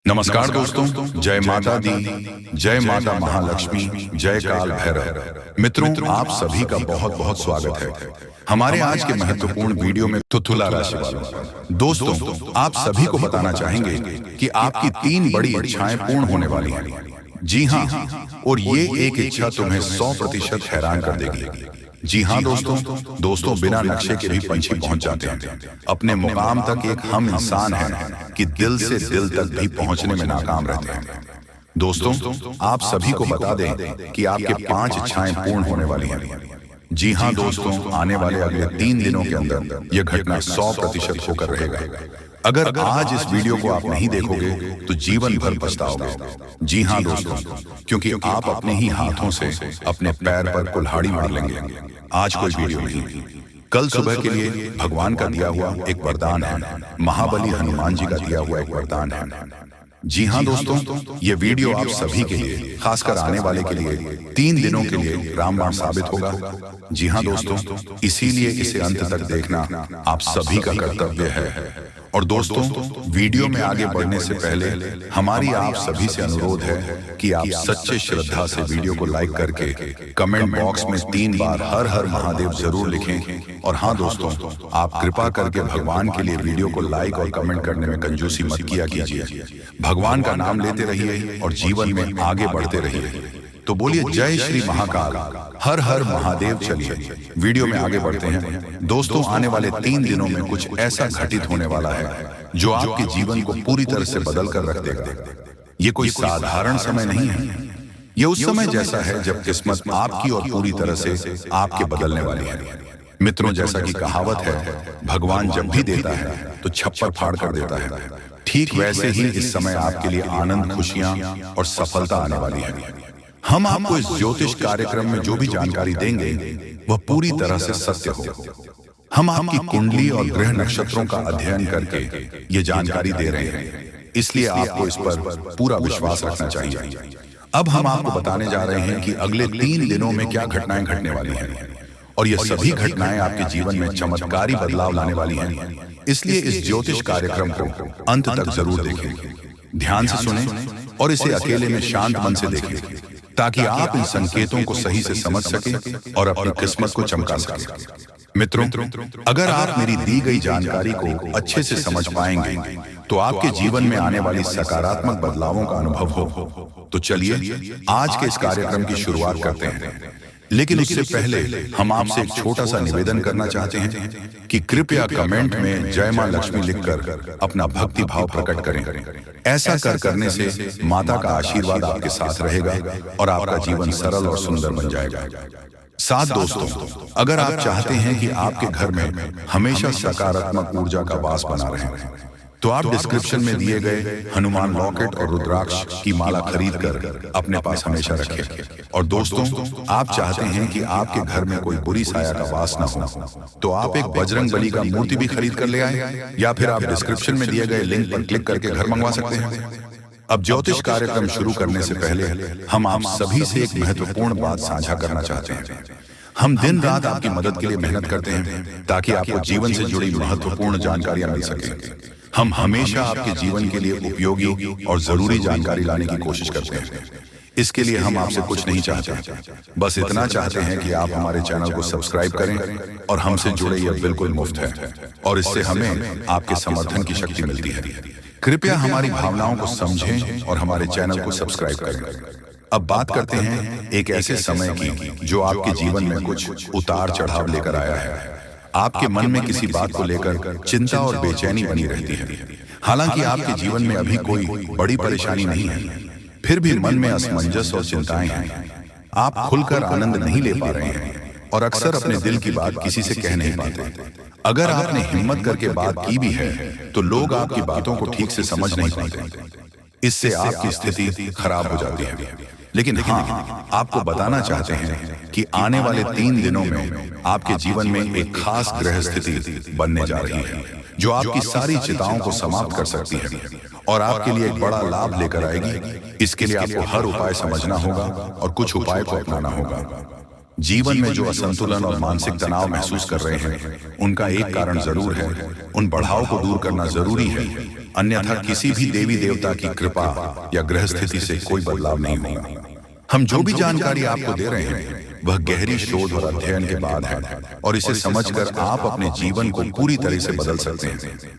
नमस्कार दोस्तों, जय माता दी, जय माता महालक्ष्मी, जय काल भैरव। मित्रों, आप सभी का बहुत बहुत स्वागत है हमारे आज के महत्वपूर्ण वीडियो में। तुला राशि वालों, दोस्तों आप सभी को बताना चाहेंगे कि आपकी 3 बड़ी इच्छाएं पूर्ण होने वाली हैं। जी हाँ, और ये एक इच्छा तुम्हें 100% हैरान कर देगी। जी हाँ दोस्तों, बिना नक्शे के भी पंछी पहुंच जाते हैं। अपने मुकाम तक एक हम इंसान हैं कि दिल से दिल तक भी पहुंचने में नाकाम रहते हैं। दोस्तों, आप सभी को बता दें कि आपके 5 इच्छाएं पूर्ण होने वाली हैं। जी हाँ दोस्तों, आने वाले अगले 3 दिनों के अंदर यह घटना 100% होकर रहेगा। अगर आज इस वीडियो को आप नहीं देखोगे तो जीवन भर पछताओगे। जी हाँ दोस्तों, क्योंकि आप अपने ही हाथों से अपने पैर पर कुल्हाड़ी मार लेंगे। आज कोई वीडियो नहीं, कल सुबह के लिए भगवान का दिया हुआ एक वरदान है, महाबली हनुमान जी का दिया हुआ एक वरदान है। जी हाँ दोस्तों, ये वीडियो आप सभी के लिए, खासकर आने वाले के लिए 3 दिनों के लिए रामबाण साबित होगा। जी हाँ दोस्तों, इसीलिए इसे अंत तक देखना आप सभी का कर्तव्य है। और दोस्तों, वीडियो में आगे बढ़ने से पहले हमारी आप सभी से अनुरोध है कि आप सच्चे श्रद्धा से वीडियो को लाइक करके कमेंट बॉक्स में 3 बार हर हर महादेव जरूर लिखें। और हाँ दोस्तों, आप कृपा करके भगवान के लिए वीडियो को लाइक और कमेंट करने में कंजूसी मत किया कीजिए। भगवान का नाम लेते रहिए और जीवन में आगे बढ़ते रहिए। तो बोलिए जय श्री महाकाल, हर हर महादेव। चलिए वीडियो में आगे बढ़ते हैं। दोस्तों, आने वाले 3 दिनों में कुछ ऐसा घटित होने वाला है जो आपके जीवन को पूरी तरह से बदल कर रख देगा। ये कोई साधारण समय नहीं है, ये उस समय जैसा है जब किस्मत आपकी और पूरी तरह से आपके बदलने वाली है। मित्रों, जैसा कि कहावत है, भगवान जब भी देता है तो छप्पर फाड़ कर देता है। ठीक वैसे ही इस समय आपके लिए आनंद, खुशियां और सफलता आने वाली है। हम आपको इस ज्योतिष कार्यक्रम में जो भी जानकारी देंगे वह पूरी तरह से सत्य हो। हम आपकी कुंडली और ग्रह नक्षत्रों का अध्ययन करके ये जानकारी दे रहे हैं, इसलिए आपको इस पर पूरा विश्वास रखना चाहिए। अब हम आपको बताने जा रहे हैं कि अगले 3 दिनों में क्या घटनाएं घटने वाली हैं, और ये सभी घटनाएं आपके जीवन में चमत्कारी बदलाव लाने वाली हैं। इसलिए इस ज्योतिष कार्यक्रम को अंत तक जरूर देखें, ध्यान से सुनें और इसे अकेले में शांत मन से देखें, ताकि आप इन संकेतों को सही से समझ सकें और अपनी किस्मत को चमका सकें। मित्रों, अगर आप मेरी दी गई जानकारी को अच्छे से समझ पाएंगे तो आपके जीवन में आने वाली सकारात्मक बदलावों का अनुभव हो। तो चलिए आज के इस कार्यक्रम की शुरुआत करते हैं। लेकिन उससे पहले हम आपसे एक छोटा सा निवेदन करना चाहते हैं कि कृपया कमेंट में जय मां लक्ष्मी लिखकर अपना भक्ति भाव प्रकट करें। ऐसा करने से माता का आशीर्वाद आपके साथ रहेगा और आपका जीवन सरल और सुंदर बन जाएगा। साथ दोस्तों, अगर आप चाहते हैं कि आपके घर में हमेशा सकारात्मक ऊर्जा का वास बना रहे तो आप डिस्क्रिप्शन में दिए गए हनुमान लॉकेट और रुद्राक्ष की माला खरीद कर अपने पास हमेशा रखें। और दोस्तों, आप चाहते हैं कि आपके घर में कोई बुरी साया का वास न हो तो आप एक बजरंग बली का मूर्ति भी खरीद कर ले आए, या फिर आप डिस्क्रिप्शन में दिए गए लिंक पर क्लिक करके घर मंगवा सकते हैं। अब ज्योतिष कार्यक्रम शुरू करने से पहले हम आप सभी से एक महत्वपूर्ण बात साझा करना चाहते हैं। हम दिन रात आपकी मदद के लिए मेहनत करते हैं ताकि आपको जीवन से जुड़ी महत्वपूर्ण जानकारियां मिल सके। हम हमेशा आपके जीवन के लिए उपयोगी और जरूरी जानकारी लाने की कोशिश करते हैं। इसके लिए हम आपसे कुछ नहीं चाहते, बस इतना चाहते हैं कि आप हमारे चैनल को सब्सक्राइब करें। और हमसे जुड़े यह बिल्कुल मुफ्त है और इससे हमें आपके समर्थन की शक्ति मिलती है। कृपया हमारी भावनाओं को समझें और हमारे चैनल को सब्सक्राइब करें। अब बात करते हैं एक ऐसे समय की जो आपके जीवन में कुछ उतार चढ़ाव लेकर आया है। आपके मन में किसी बात को लेकर चिंता और बेचैनी बनी रहती है। हालांकि आपके जीवन में अभी कोई बड़ी परेशानी नहीं है, फिर भी मन में असमंजस और चिंताएं हैं। आप खुलकर आनंद नहीं ले पा रहे हैं और अक्सर अपने दिल की बात किसी से कह नहीं पाते। अगर आपने हिम्मत करके बात की भी है तो लोग आपकी बातों को ठीक से समझ नहीं पाते। इससे आपकी स्थिति खराब हो जाती है। लेकिन हाँ, आपको बताना चाहते हैं कि आने वाले 3 दिनों में आपके जीवन में एक खास ग्रह स्थिति बनने जा रही है जो आपकी सारी चिंताओं को समाप्त कर सकती है और आपके लिए एक बड़ा लाभ लेकर आएगी। इसके लिए आपको हर उपाय समझना होगा और कुछ उपाय को अपनाना होगा। जीवन में जो असंतुलन और मानसिक तनाव महसूस कर रहे हैं उनका एक कारण जरूर है, उन बढ़ाव को दूर करना जरूरी है। अन्यथा किसी भी देवी देवता की कृपा या ग्रह स्थिति से कोई बदलाव नहीं होगा। हम जो भी जानकारी आपको दे रहे हैं वह गहरी शोध और अध्ययन के बाद है और इसे समझकर आप अपने जीवन को पूरी तरह से बदल सकते हैं।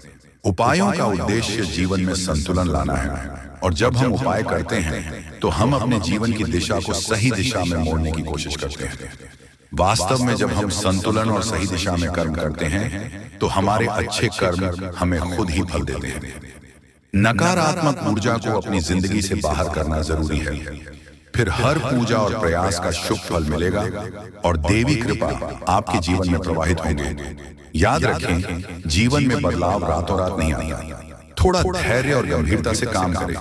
उपायों का उद्देश्य जीवन में संतुलन लाना है और जब हम उपाय करते हैं तो हम अपने जीवन की दिशा को सही दिशा में मोड़ने की कोशिश करते हैं। वास्तव में जब हम संतुलन और सही दिशा में कर्म करते हैं तो हमारे अच्छे कर्म हमें खुद ही फल देते हैं। नकारात्मक ऊर्जा को अपनी जिंदगी से बाहर करना जरूरी है, फिर हर पूजा और प्रयास का शुभ फल मिलेगा और देवी कृपा आपके जीवन में प्रवाहित होंगे। याद रखें, जीवन में बदलाव रातों रात नहीं आता। थोड़ा धैर्य और गंभीरता से काम करें।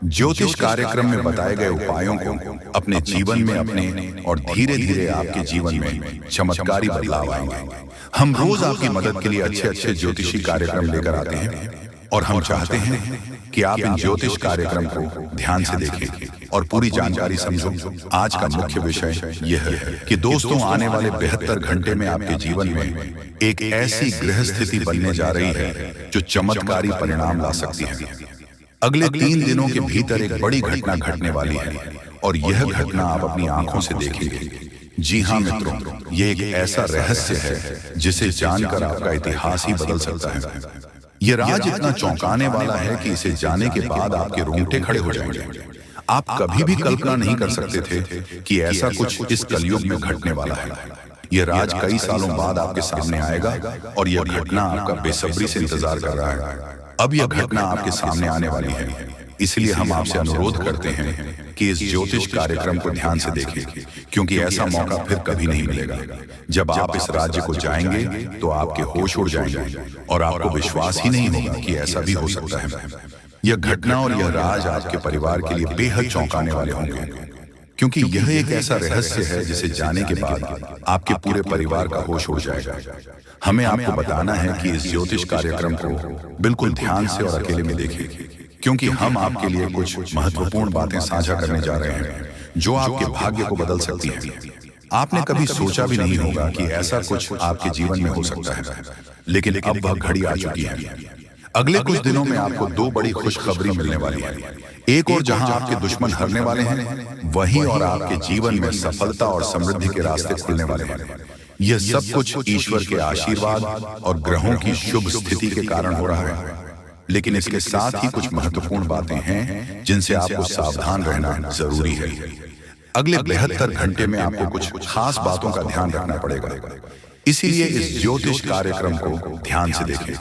ज्योतिष कार्यक्रम में बताए गए उपायों को अपने जीवन में अपने और धीरे धीरे आपके जीवन में चमत्कारी बदलाव आएंगे। हम रोज आपकी मदद के लिए अच्छे अच्छे ज्योतिषी कार्यक्रम लेकर आते हैं और हम चाहते हैं कि आप इन ज्योतिष कार्यक्रम को ध्यान से देखें और पूरी जानकारी समझो। आज का मुख्य विषय यह है कि दोस्तों, आने वाले 72 घंटे में आपके जीवन में एक ऐसी ग्रह स्थिति बनने जा रही है जो चमत्कारी परिणाम ला सकती है। अगले 3 दिनों के भीतर एक बड़ी घटना घटने वाली है और यह घटना आप अपनी आंखों से देखेंगे। जी हाँ मित्रों, यह एक ऐसा रहस्य है जिसे जानकर आपका इतिहास ही बदल सकता है। यह राज इतना चौंकाने वाला है कि इसे जाने के बाद आपके रोंगटे खड़े हो जाएंगे। आप कभी भी कल्पना नहीं कर सकते थे कि ऐसा कुछ इस कलयुग में घटने वाला है। यह राज कई सालों बाद आपके सामने आएगा और यह घटना आपका बेसब्री से इंतजार कर रहा है। अब यह घटना आपके सामने आने वाली है, इसलिए हम आपसे अनुरोध करते हैं कि इस ज्योतिष कार्यक्रम को ध्यान से देखें, क्योंकि ऐसा मौका फिर कभी नहीं मिलेगा। जब आप इस राज्य को जाएंगे तो आपके होश उड़ जाएंगे और आपको विश्वास ही नहीं होगा कि ऐसा भी हो सकता है। यह घटना और यह राज आपके परिवार के लिए बेहद चौंकाने वाले होंगे, क्योंकि यह एक ऐसा रहस्य है जिसे जाने के बाद आपके पूरे परिवार का होश उड़ जाएगा। हमें आपको बताना है कि इस ज्योतिष कार्यक्रम को बिल्कुल ध्यान से और अकेले में देखें, क्योंकि हम आपके लिए कुछ महत्वपूर्ण बातें साझा करने जा रहे हैं जो आपके भाग्य को बदल सकती हैं। आपने कभी सोचा भी नहीं होगा कि ऐसा कुछ आपके जीवन में हो सकता है, लेकिन अब वह घड़ी आ चुकी है। अगले कुछ दिनों में आपको 2 बड़ी खुशखबरी मिलने वाली है। एक और जहां आपके दुश्मन हारने वाले हैं, वहीं और आपके जीवन में सफलता और समृद्धि के रास्ते खुलने वाले हैं। यह सब कुछ ईश्वर के आशीर्वाद और ग्रहों की शुभ स्थिति के कारण हो रहा है, लेकिन इसके साथ ही कुछ महत्वपूर्ण बातें हैं जिनसे आपको सावधान रहना जरूरी है। अगले 72 घंटे में आपको कुछ खास बातों का ध्यान रखना पड़ेगा, इसीलिए इस ज्योतिष कार्यक्रम को ध्यान से देखें,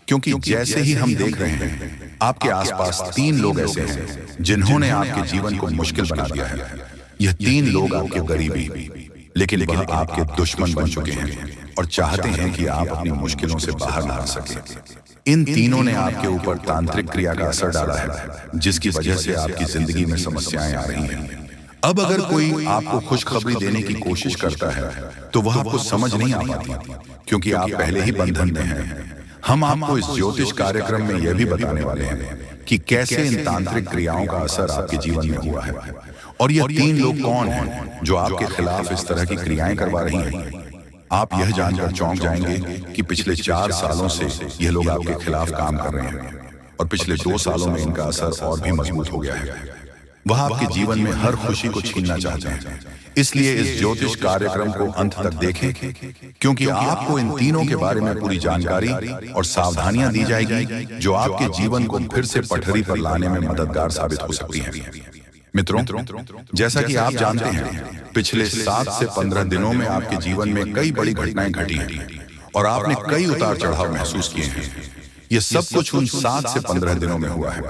क्योंकि जैसे ही हम देख रहे हैं आपके आसपास 3 लोग ऐसे हैं जिन्होंने आपके जीवन को मुश्किल बना दिया है। यह 3 लोग आपके करीबी, लेकिन वह आपके दुश्मन बन चुके हैं और चाहते हैं कि आप अपनी मुश्किलों से बाहर ना आ सकें। इन तीनों ने आपके ऊपर तांत्रिक क्रिया का असर डाला है, जिसकी वजह से आपकी जिंदगी में समस्याएं आ रही हैं। अब अगर कोई आपको खुशखबरी देने की कोशिश करता है तो वह आपको समझ नहीं आ पाती, क्योंकि आप पहले ही बंधन में हैं। हम आपको इस ज्योतिष कार्यक्रम में यह भी बताने वाले हैं कि कैसे इन तांत्रिक क्रियाओं का असर आपके जीवन में हुआ है और यह 3 लोग कौन हैं जो आपके खिलाफ इस तरह की क्रियाएं करवा रही हैं। आप यह जानकर चौंक जाएंगे कि पिछले 4 सालों से यह लोग आपके खिलाफ काम कर रहे हैं और पिछले 2 सालों में इनका असर और भी मजबूत हो गया है। वह आपके जीवन में हर खुशी को छीनना चाहते हैं। इसलिए इस ज्योतिष कार्यक्रम को अंत तक देखें, क्योंकि आपको इन तीनों के बारे में पूरी जानकारी और सावधानियां दी जाएगी जो आपके जीवन को फिर से पटरी पर लाने में मददगार साबित हो सकती हैं। मित्रों, जैसा कि आप जानते हैं, पिछले 7 से 15 दिनों में आपके जीवन में कई बड़ी घटनाएं घटी हैं और आपने कई उतार चढ़ाव महसूस किए हैं। यह सब कुछ उन 7 से 15 दिनों में हुआ है।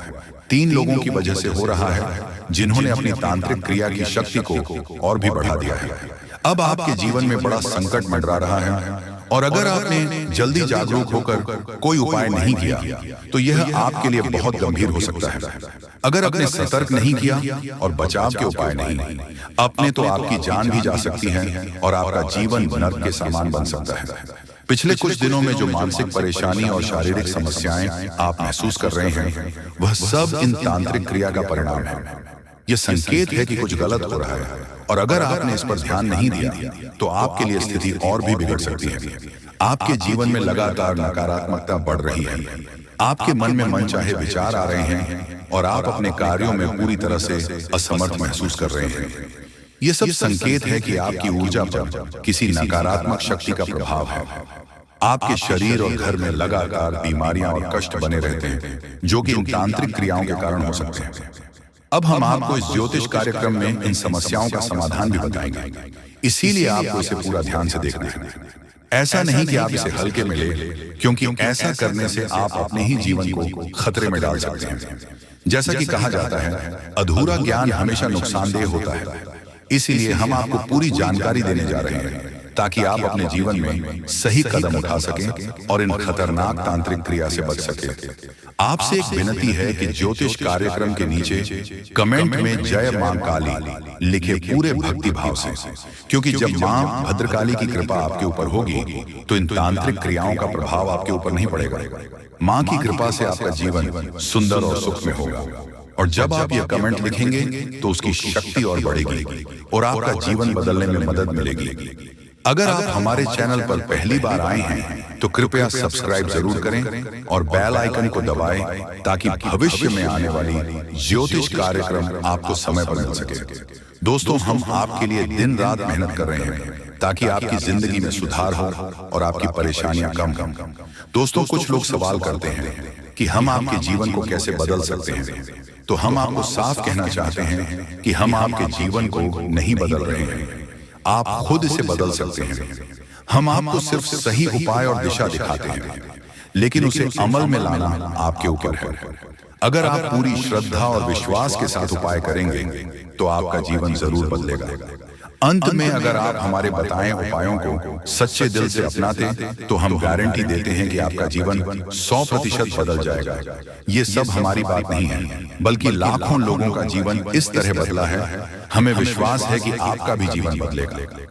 3 लोगों की वजह से हो रहा है जिन्होंने अपनी तांत्रिक क्रिया की शक्ति को और भी बढ़ा दिया है। अब आपके जीवन में बड़ा संकट मंडरा रहा है और अगर आपने जल्दी जागरूक होकर कोई उपाय नहीं किया तो यह आपके लिए बहुत गंभीर हो सकता है। अगर आपने सतर्क नहीं किया और बचाव के उपाय नहीं अपने, तो आपकी जान भी जा सकती है और आपका जीवन नर्क के समान बन सकता है। पिछले कुछ दिनों में जो मानसिक परेशानी और शारीरिक समस्याएं आप महसूस कर रहे हैं, वह सब इन तांत्रिक क्रिया का परिणाम है। यह संकेत है कि कुछ गलत हो रहा है और अगर आपने इस पर ध्यान नहीं दिया तो आपके लिए स्थिति और भी बिगड़ सकती है। आपके जीवन में लगातार नकारात्मकता बढ़ रही है, आपके मन में मनचाहे विचार आ रहे हैं और आप अपने कार्यों में पूरी तरह से असमर्थ महसूस कर रहे हैं। ये सब संकेत है कि आपकी ऊर्जा पर किसी नकारात्मक शक्ति का प्रभाव है। आपके शरीर और घर में लगातार बीमारियां और कष्ट बने रहते हैं, जो कि इन तांत्रिक क्रियाओं के कारण हो सकते हैं। अब हम आपको इस ज्योतिष कार्यक्रम में इन समस्याओं का समाधान भी बताएंगे, इसीलिए आपको इसे पूरा ध्यान से देखना है। ऐसा नहीं कि आप इसे हल्के में ले, क्योंकि ऐसा करने से आप अपने ही जीवन को खतरे में डाल सकते हैं। जैसा कि कहा जाता है, अधूरा ज्ञान हमेशा नुकसानदेह होता है। इसीलिए हम आपको पूरी जानकारी देने जा रहे हैं, ताकि आप अपने जीवन में सही कदम उठा सकें और इन खतरनाक तांत्रिक क्रिया से बच सकें। आपसे एक विनती है कि ज्योतिष कार्यक्रम के नीचे कमेंट में जय मां काली लिखे पूरे भक्ति भाव से, क्योंकि जब मां भद्रकाली की कृपा आपके ऊपर होगी तो इन तांत्रिक क्रियाओं का प्रभाव आपके ऊपर नहीं पड़ेगा। मां की कृपा से आपका जीवन सुंदर और सुख में होगा। और जब आप ये कमेंट लिखेंगे तो उसकी शक्ति और बढ़ेगी और आपका जीवन बदलने में मदद मिलेगी। अगर आप हमारे चैनल पर पहली बार आए हैं तो कृपया सब्सक्राइब जरूर करें और बेल आइकन को दबाएं, ताकि भविष्य में आने वाली ज्योतिष कार्यक्रम आपको समय पर मिल सके। दोस्तों, हम आपके लिए दिन रात मेहनत कर रहे हैं ताकि आपकी जिंदगी में सुधार हो और आपकी परेशानियां कम। दोस्तों, कुछ लोग सवाल करते हैं कि हम आपके जीवन को कैसे बदल सकते हैं, तो हम आपको साफ कहना चाहते हैं कि हम आपके जीवन को नहीं बदल रहे हैं, आप खुद इसे बदल सकते हैं। हम आपको सिर्फ सही उपाय और दिशा दिखाते हैं, लेकिन उसे अमल में लाना आपके ऊपर है। अगर आप पूरी श्रद्धा और विश्वास के साथ उपाय करेंगे तो आपका जीवन जरूर बदलेगा। अंत में अगर आप हमारे बताए उपायों को सच्चे दिल से अपनाते तो हम गारंटी देते हैं कि आपका जीवन 100% बदल जाएगा। ये सब हमारी बात नहीं है, बल्कि लाखों लोगों का जीवन इस तरह बदला है। हमें विश्वास है कि आपका भी जीवन बदलेगा।